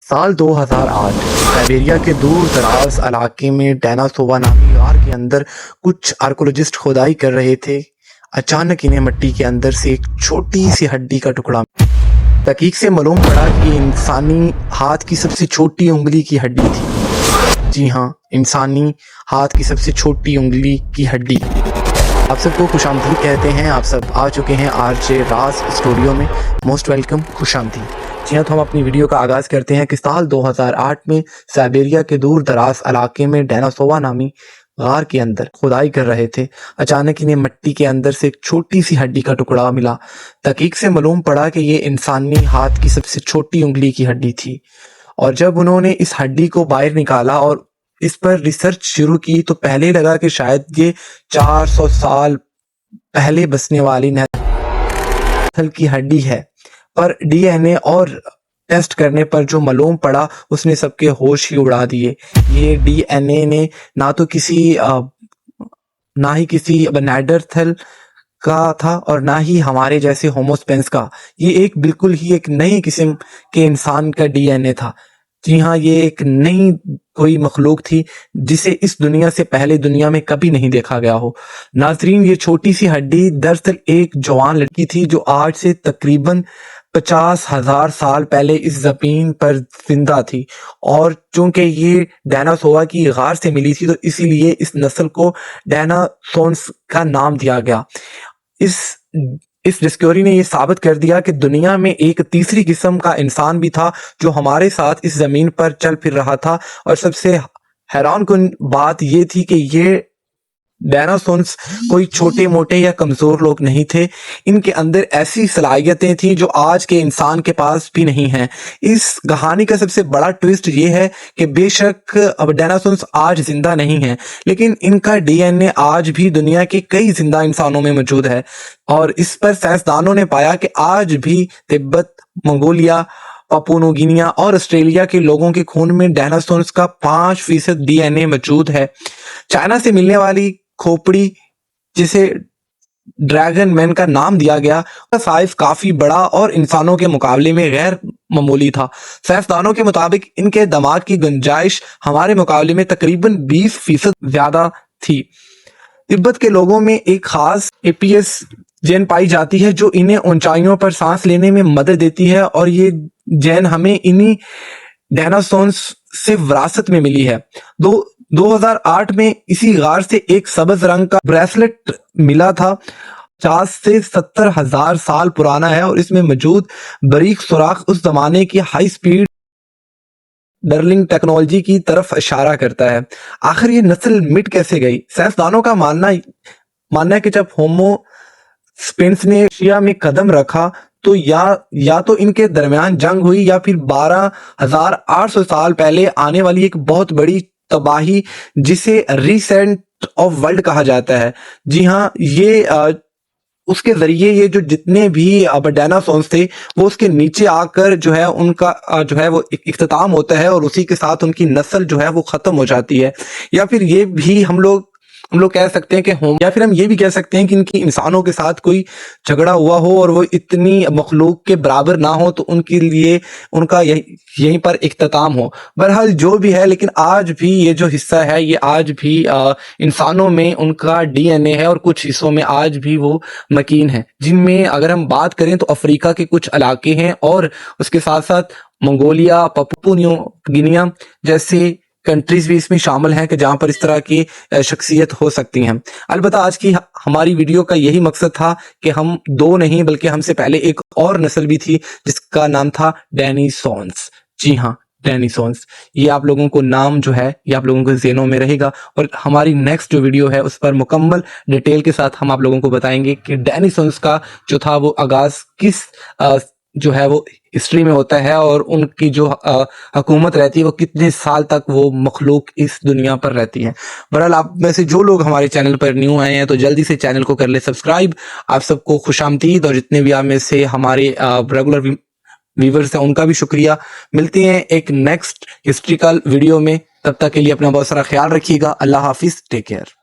سال 2008 سائبیریا کے دور دراز علاقے میں ڈیناسووا نامی غار کے اندر کچھ آرکولوجسٹ کھدائی کر رہے تھے۔ اچانک انہیں مٹی کے اندر سے ایک چھوٹی سی ہڈی کا ٹکڑا تحقیق سے معلوم پڑا کہ یہ انسانی ہاتھ کی سب سے چھوٹی انگلی کی ہڈی تھی۔ جی ہاں، انسانی ہاتھ کی سب سے چھوٹی انگلی کی ہڈی۔ آپ سب کو خوش آمدید کہتے ہیں۔ آپ سب آ چکے ہیں RJ راز اسٹوڈیو میں۔ موسٹ ویلکم، خوش آمدید۔ جی ہاں، تو ہم اپنی ویڈیو کا آغاز کرتے ہیں کہ سال 2008 میں سائبیریا کے دور دراز علاقے میں ڈیناسووا نامی غار کے اندر کھدائی کر رہے تھے۔ اچانک انہیں مٹی کے اندر سے ایک چھوٹی سی ہڈی کا ٹکڑا ملا۔ تحقیق سے معلوم پڑا کہ یہ انسانی ہاتھ کی سب سے چھوٹی انگلی کی ہڈی تھی، اور جب انہوں نے اس ہڈی کو باہر نکالا اور اس پر ریسرچ شروع کی تو پہلے لگا کہ شاید یہ 400 سال پہلے بسنے والی نسل کی ہڈی ہے، پر DNA اور ٹیسٹ کرنے پر جو معلوم پڑا اس نے سب کے ہوش ہی اڑا دیے۔ یہ DNA نے نہ ہی کسی نیانڈرتھل کا تھا اور نہ ہی ہمارے جیسے ہوموسپینس کا۔ یہ ایک بالکل ہی ایک نئی قسم کے انسان کا DNA تھا۔ جی ہاں، یہ ایک نئی کوئی مخلوق تھی جسے اس دنیا سے پہلے دنیا میں کبھی نہیں دیکھا گیا ہو۔ ناظرین، یہ چھوٹی سی ہڈی دراصل ایک جوان لڑکی تھی جو آج سے تقریباً 50,000 سال پہلے اس زمین پر زندہ تھی، اور چونکہ یہ ڈیناسووا کی غار سے ملی تھی تو اسی لیے اس نسل کو ڈیناسونس کا نام دیا گیا۔ اس ڈسکوری نے یہ ثابت کر دیا کہ دنیا میں ایک تیسری قسم کا انسان بھی تھا جو ہمارے ساتھ اس زمین پر چل پھر رہا تھا، اور سب سے حیران کن بات یہ تھی کہ یہ ڈیناسونس کوئی چھوٹے موٹے یا کمزور لوگ نہیں تھے۔ ان کے اندر ایسی صلاحیتیں تھیں جو آج کے انسان کے پاس بھی نہیں ہیں۔ اس کہانی کا سب سے بڑا ٹویسٹ یہ ہے کہ بے شک اب ڈیناسونس آج زندہ نہیں ہیں، لیکن ان کا DNA آج بھی دنیا کے کئی زندہ انسانوں میں موجود ہے، اور اس پر سائنسدانوں نے پایا کہ آج بھی تبت، منگولیا، پاپوا نیو گینی اور آسٹریلیا کے لوگوں کے خون میں ڈیناسونس کا 5% DNA موجود ہے۔ چائنا سے ملنے والی کھوپڑی، جسے ڈریگن مین کا نام دیا گیا، اس کا سائز کافی بڑا اور انسانوں کے مقابلے میں غیر معمولی تھا۔ سائنسدانوں کے مطابق ان کے دماغ کی گنجائش ہمارے مقابلے میں تقریباً 20% زیادہ تھی۔ تبت کے لوگوں میں ایک خاص APS جین پائی جاتی ہے جو انہیں اونچائیوں پر سانس لینے میں مدد دیتی ہے، اور یہ جین ہمیں انہی ڈیناسونس سے وراثت میں ملی ہے۔ 2008 میں اسی غار سے ایک سبز رنگ کا بریسلٹ ملا تھا، 50 سے 70 ہزار سال پرانا ہے، اور اس میں موجود باریک سوراخ اس زمانے کی ہائی سپیڈ ڈرلنگ ٹیکنالوجی کی طرف اشارہ کرتا ہے۔ آخر یہ نسل مٹ کیسے گئی؟ سائنسدانوں کا ماننا ہے کہ جب ہومو سپینس نے ایشیا میں قدم رکھا تو یا تو ان کے درمیان جنگ ہوئی، یا پھر 12,800 سال پہلے آنے والی ایک بہت بڑی تباہی جسے ریسنٹ آف ورلڈ کہا جاتا ہے۔ جی ہاں، یہ اس کے ذریعے یہ جو جتنے بھی ڈیناسونس تھے وہ اس کے نیچے آ کر جو ہے ان کا جو ہے وہ اختتام ہوتا ہے، اور اسی کے ساتھ ان کی نسل جو ہے وہ ختم ہو جاتی ہے۔ یا پھر یہ بھی ہم لوگ کہہ سکتے ہیں کہ یا پھر ہم یہ بھی کہہ سکتے ہیں کہ ان کی انسانوں کے ساتھ کوئی جھگڑا ہوا ہو اور وہ اتنی مخلوق کے برابر نہ ہو تو ان کے لیے ان کا یہیں پر اختتام ہو۔ بہرحال جو بھی ہے، لیکن آج بھی یہ جو حصہ ہے یہ آج بھی انسانوں میں ان کا DNA ہے، اور کچھ حصوں میں آج بھی وہ مکین ہیں، جن میں اگر ہم بات کریں تو افریقہ کے کچھ علاقے ہیں، اور اس کے ساتھ ساتھ منگولیا، پاپوا نیو گینی جیسے کنٹریز بھی اس میں شامل ہیں کہ جہاں پر اس طرح کی شخصیت ہو سکتی ہیں۔ البتہ آج کی ہماری ویڈیو کا یہی مقصد تھا کہ ہم دو نہیں بلکہ ہم سے پہلے ایک اور نسل بھی تھی جس کا نام تھا ڈینیسونس۔ جی ہاں، ڈینیسونس، یہ آپ لوگوں کو نام جو ہے یہ آپ لوگوں کے ذہنوں میں رہے گا، اور ہماری نیکسٹ جو ویڈیو ہے اس پر مکمل ڈیٹیل کے ساتھ ہم آپ لوگوں کو بتائیں گے کہ ڈینیسونس کا جو تھا وہ آغاز کس جو ہے وہ ہسٹری میں ہوتا ہے، اور ان کی جو حکومت رہتی ہے وہ کتنے سال تک وہ مخلوق اس دنیا پر رہتی ہے۔ بہرحال آپ میں سے جو لوگ ہمارے چینل پر نیو آئے ہیں تو جلدی سے چینل کو کر لیں سبسکرائب۔ آپ سب کو خوش آمدید، اور جتنے بھی آپ میں سے ہمارے ریگولر ویورز ہیں ان کا بھی شکریہ۔ ملتے ہیں ایک نیکسٹ ہسٹریکل ویڈیو میں، تب تک کے لیے اپنا بہت سارا خیال رکھیے گا۔ اللہ حافظ، ٹیک کیئر۔